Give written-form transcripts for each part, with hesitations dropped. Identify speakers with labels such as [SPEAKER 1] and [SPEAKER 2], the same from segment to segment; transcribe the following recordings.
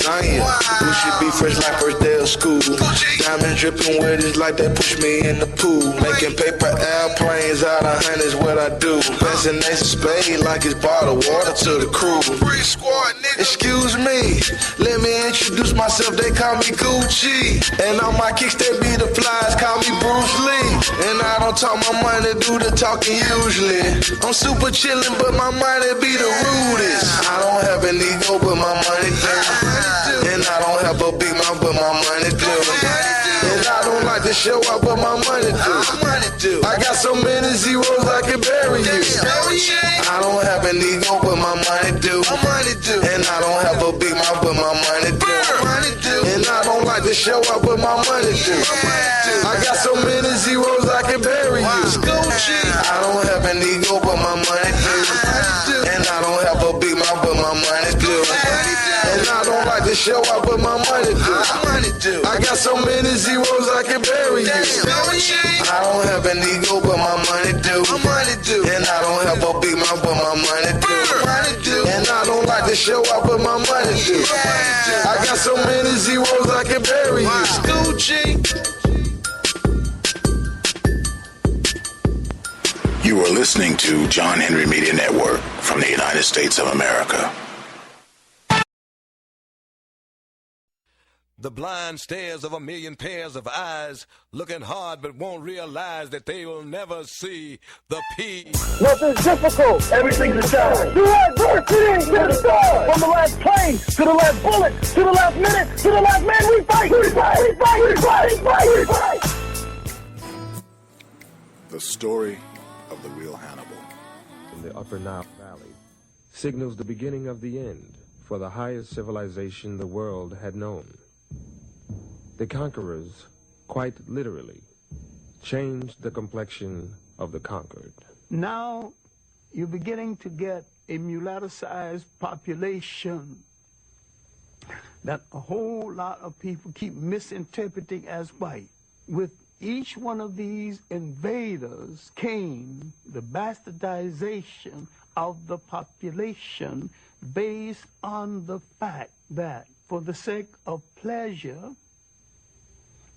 [SPEAKER 1] lasagna. Gucci be fresh like first day of school. Diamond dripping wet is like they push me in the pool. Making paper airplanes out of hundreds, what I do. Passing Ace of Spade like it's bottled water to the crew. Excuse me, let me introduce myself, they call me Gucci. And on my kicks they be the flies, call me Bruce Lee. And I don't talk my money, do the talking usually. I'm super chillin', but my money be the rudest. I don't have an ego, but my money do. And I don't have a big mouth, but my money do. And I don't like to show up, but my money do. I got so many zeros I can bury you. I don't have an ego, but my money do. And I don't have a big mouth, but my money do. And I don't like to show up, but my money do. I got so many zeros I can bury you. I don't have an ego, but my money do. And I don't have a big mouth, but my money do. And I don't like to show up, but my money do. I got so many zeros I can bury you. I don't have an ego, but my money do. And I don't have a big mouth, but my money do. And I don't like to show up, but my money do. I got so many zeros I can bury you.
[SPEAKER 2] You are listening to John Henry Media Network from the United States of America.
[SPEAKER 3] The blind stares of a million pairs of eyes, looking hard but won't realize that they will never see the peace.
[SPEAKER 4] Nothing's difficult. Everything's a challenge. Do adversity to the stars. From the last plane to the last bullet to the last minute to the last man, we fight. We fight. We fight. We fight. We fight. We fight.
[SPEAKER 2] The story of the real Hannibal.
[SPEAKER 5] In the Upper Nile Valley signals the beginning of the end for the highest civilization the world had known. The conquerors, quite literally, changed the complexion of the conquered.
[SPEAKER 6] Now you're beginning to get a mulatto-sized population that a whole lot of people keep misinterpreting as white. With each one of these invaders came the bastardization of the population based on the fact that for the sake of pleasure,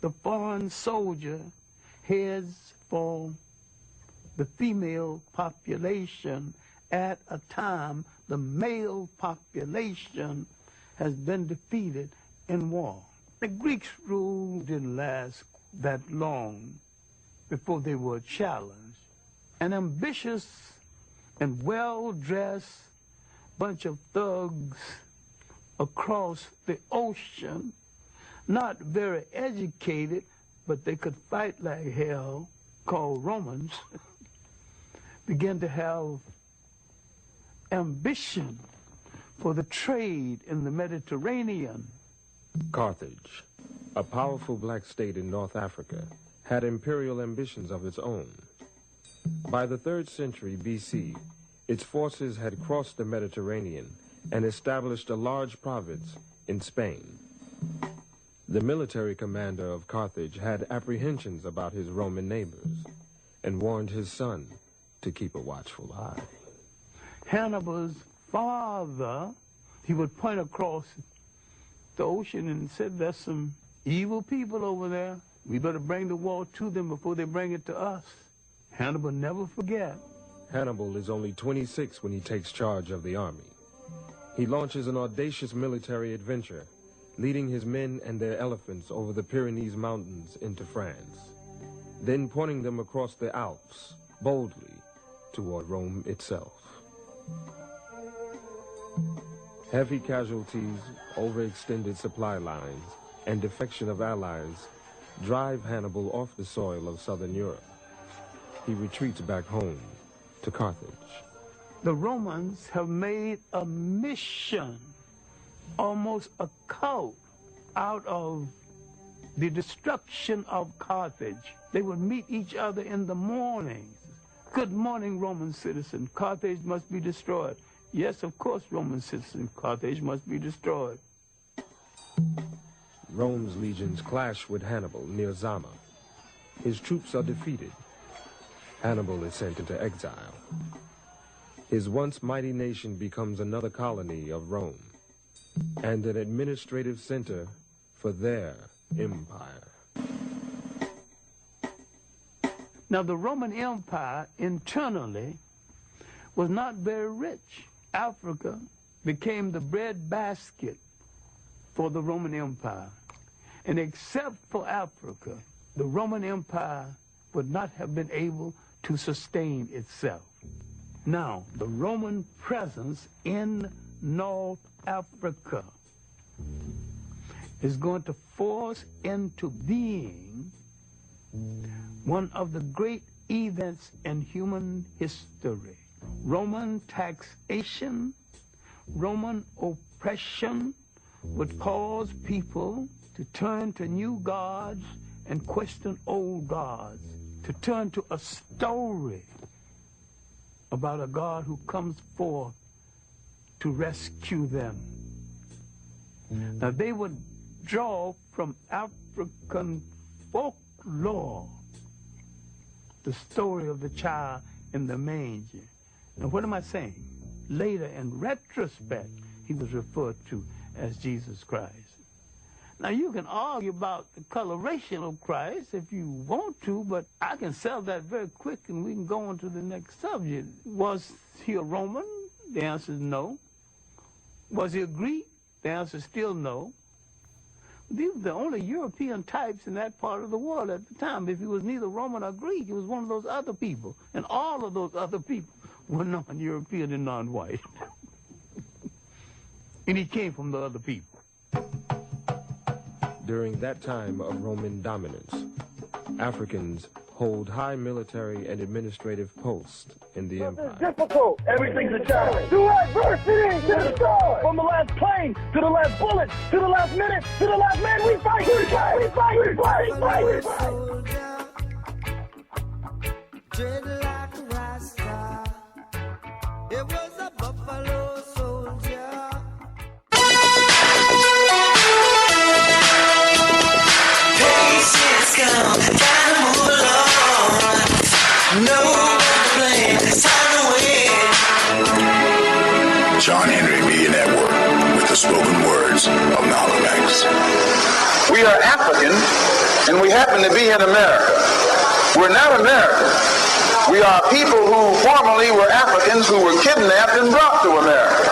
[SPEAKER 6] the foreign soldier heads for the female population at a time the male population has been defeated in war. The Greeks' rule didn't last that long before they were challenged. An ambitious and well-dressed bunch of thugs across the ocean, not very educated, but they could fight like hell, called Romans, began to have ambition for the trade in the Mediterranean.
[SPEAKER 5] Carthage, a powerful black state in North Africa, had imperial ambitions of its own. By the 3rd century BC, its forces had crossed the Mediterranean and established a large province in Spain. The military commander of Carthage had apprehensions about his Roman neighbors and warned his son to keep a watchful eye.
[SPEAKER 6] Hannibal's father, he would point across the ocean and said, there's some evil people over there. We better bring the war to them before they bring it to us. Hannibal never forget.
[SPEAKER 5] Hannibal is only 26 when he takes charge of the army. He launches an audacious military adventure, leading his men and their elephants over the Pyrenees Mountains into France, then pointing them across the Alps, boldly, toward Rome itself. Heavy casualties, overextended supply lines, and defection of allies drive Hannibal off the soil of southern Europe. He retreats back home to Carthage.
[SPEAKER 6] The Romans have made a mission, almost a cult, out of the destruction of Carthage. They would meet each other in the mornings. Good morning, Roman citizen. Carthage must be destroyed. Yes, of course, Roman citizen. Carthage must be destroyed.
[SPEAKER 5] Rome's legions clash with Hannibal near Zama. His troops are defeated. Hannibal is sent into exile. His once mighty nation becomes another colony of Rome. and an administrative center for their empire.
[SPEAKER 6] Now, the Roman Empire internally was not very rich. Africa became the breadbasket for the Roman Empire. And except for Africa, the Roman Empire would not have been able to sustain itself. Now, the Roman presence in North Africa is going to force into being one of the great events in human history. Roman taxation, Roman oppression would cause people to turn to new gods and question old gods, to turn to a story about a God who comes forth to rescue them. Now, they would draw from African folklore the story of the child in the manger. Now, what am I saying? Later, in retrospect, he was referred to as Jesus Christ. Now, you can argue about the coloration of Christ if you want to, but I can sell that very quick and we can go on to the next subject. Was he a Roman? The answer is no. Was he a Greek? The answer is still no. These were the only European types in that part of the world at the time. If he was neither Roman or Greek, he was one of those other people. And all of those other people were non-European and non-white. And he came from the other people.
[SPEAKER 5] During that time of Roman dominance, Africans hold high military and administrative posts in the empire.
[SPEAKER 4] It's difficult. Everything's a challenge. Through adversity to the stars. From the last plane to the last bullet to the last minute to the last man, we fight. We fight. We fight. We fight. We fight. We fight.
[SPEAKER 7] Dreadlock Rasta. It was a buffalo soldier. Patience come, time to move along. No blame, it's time to win.
[SPEAKER 2] John Henry Media Network with the spoken words of Malcolm X.
[SPEAKER 8] We are African, and we happen to be in America. We're not American. We are people who formerly were Africans who were kidnapped and brought to America.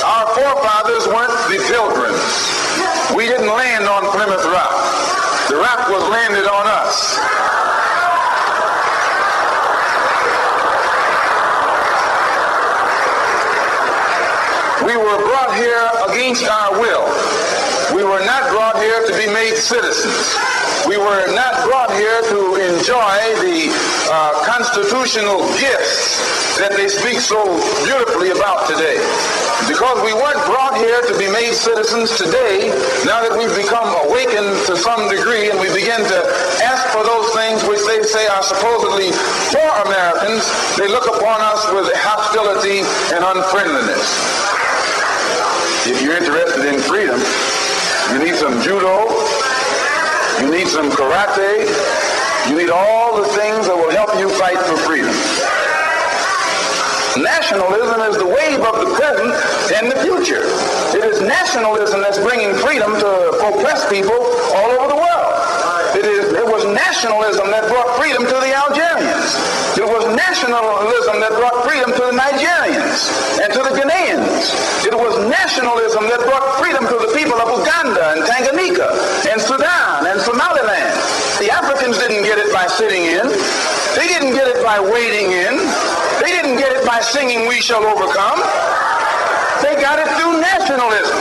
[SPEAKER 8] Our forefathers weren't the Pilgrims. We didn't land on Plymouth Rock. The rock was landed on us. We were brought here against our will. We were not brought here to be made citizens. We were not brought here to enjoy the constitutional gifts that they speak so beautifully about today. Because we weren't brought here to be made citizens today, now that we've become awakened to some degree and we begin to ask for those things which they say are supposedly for Americans, they look upon us with hostility and unfriendliness. If you're interested in freedom, you need some judo, you need some karate, you need all the things that will help you fight for freedom. Nationalism is the wave of the present and the future. It is nationalism that's bringing freedom to oppressed people all over the world. It was nationalism that brought freedom to the Algerians. It was nationalism that brought freedom to the Nigerians and to the Ghanaians. It was nationalism that brought freedom to the people of Uganda and Tanganyika and Sudan and Somaliland. The Africans didn't get it by sitting in. They didn't get it by waiting in. They didn't get it by singing "We Shall Overcome." They got it through nationalism.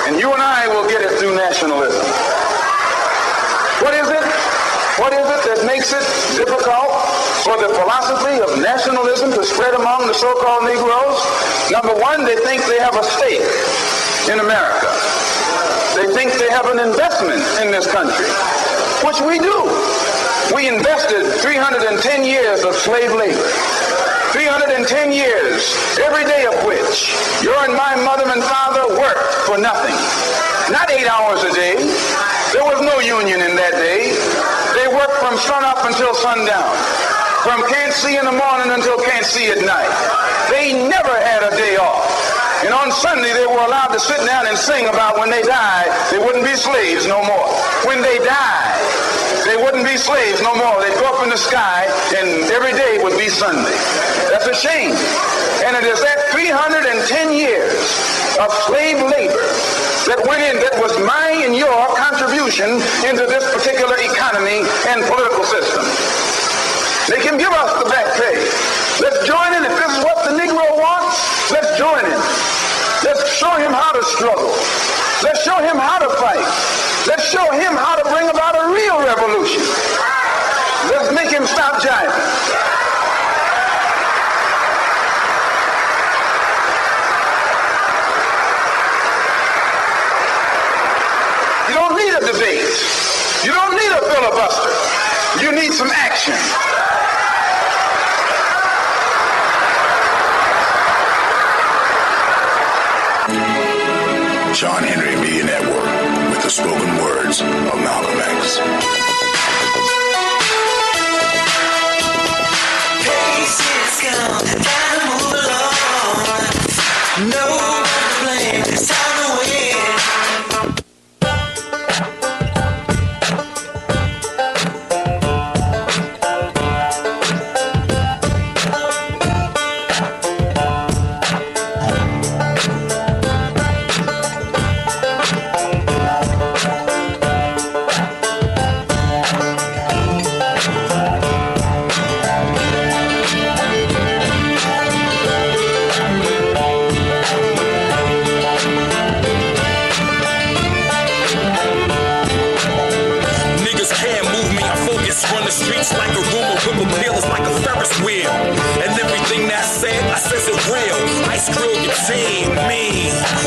[SPEAKER 8] And you and I will get it through nationalism. What is it? What is it that makes it difficult for the philosophy of nationalism to spread among the so-called Negroes? Number one, they think they have a stake in America. They think they have an investment in this country, which we do. We invested 310 years of slave labor. 310 years, every day of which your and my mother and father worked for nothing. Not 8 hours a day. There was no union in that day. They worked from sun up until sundown. From can't see in the morning until can't see at night. They never had a day off. And on Sunday they were allowed to sit down and sing about when they died, they wouldn't be slaves no more. When they died, they wouldn't be slaves no more. They'd go up in the sky and every day would be Sunday. That's a shame. And it is that 310 years of slave labor that went in, that was my and your contribution into this particular economy and political system. They can give us the back pay. Let's join in. If this is what the Negro wants, let's join in. Let's show him how to struggle. Let's show him how to fight. Let's show him how to bring about a real revolution. Let's make him stop jiving. You don't need a debate. You don't need a filibuster. You need some action.
[SPEAKER 2] John Henry Media Network with the spoken words of Malcolm X.
[SPEAKER 7] Pace is gone, gotta move along. No one to blame, it's time to win.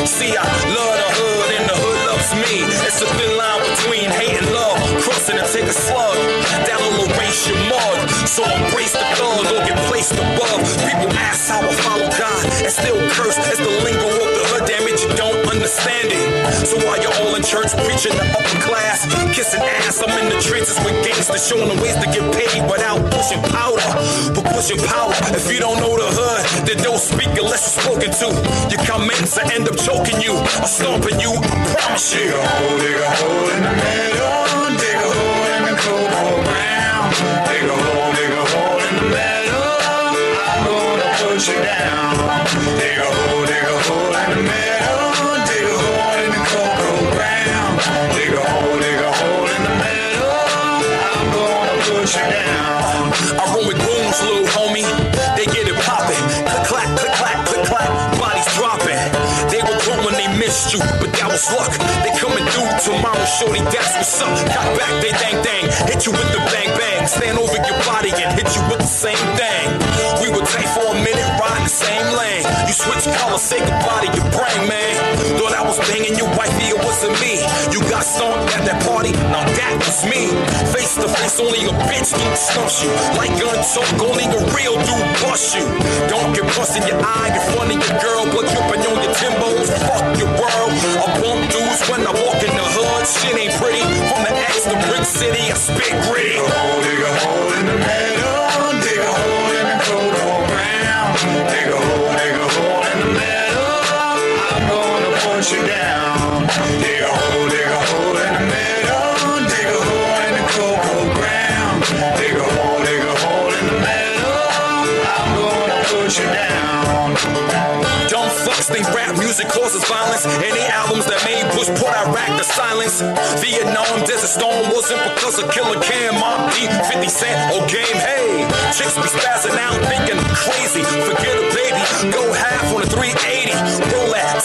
[SPEAKER 9] See, I love the hood and the hood loves me. It's a thin line between hate and love. Crossing and take a slug. That'll erase your mug. So embrace the thug or get placed above. People ask how I follow God and still curse as the lingo of the hood. Damn it, you don't understand it. So while you're all in church preaching the upper class, kissing ass, I'm in the trenches with gangsters showing them ways to get paid without pushing powder. But pushing power, if you don't know the hood, then don't speak unless you're spoken to. Your comments will end up choking you or stomping you, I promise you.
[SPEAKER 7] Dig a hole in the middle, dig a hole in the cocoa ground. Dig a hole in the middle, I'm gonna put you down. Dig a hole in the middle, dig a hole in the cocoa ground. Dig a hole in the middle, I'm gonna put you down.
[SPEAKER 9] I roll with goons, little homie, they get it poppin'. Click clack, click clack, click clack, bodies dropping. They were grown when they missed you, but that was luck. They coming through tomorrow, shorty, that's what's up. Got back, they dang dang, hit you with the bang bang. Stand over your body and hit you with the same thing. We were tight for a minute, riding the same lane. You switch colors, say goodbye to your brain, man. Thought I was banging your wifey, it wasn't me. You got stomped at that party, now that was me. Face to face, only a bitch dude stumps you. Like gun talk, only a real dude bust you. Don't get bust in your eye in front of your girl, blood dripping on your Timbos. Fuck your world. I bump dudes when I walk in the hood. Shit ain't pretty. From the X to Brick City, I spit gritty.
[SPEAKER 7] Dig a hole in the middle, dig a hole in the cocoa ground. Dig a hole in the middle, I'm gonna put you down. Dig a hole in the middle, dig a hole in the cocoa ground. Dig a hole in the middle, I'm gonna put you down.
[SPEAKER 9] Dumb fucks think rap music causes violence. Any albums that made Bush put Iraq to silence. Vietnam, Desert Storm wasn't because of Killer Cam, Mobb Deep, 50 Cent, or Game. Hey, chicks be spazzing out thinking I'm crazy. Forget a baby, go half on a 380. Roll that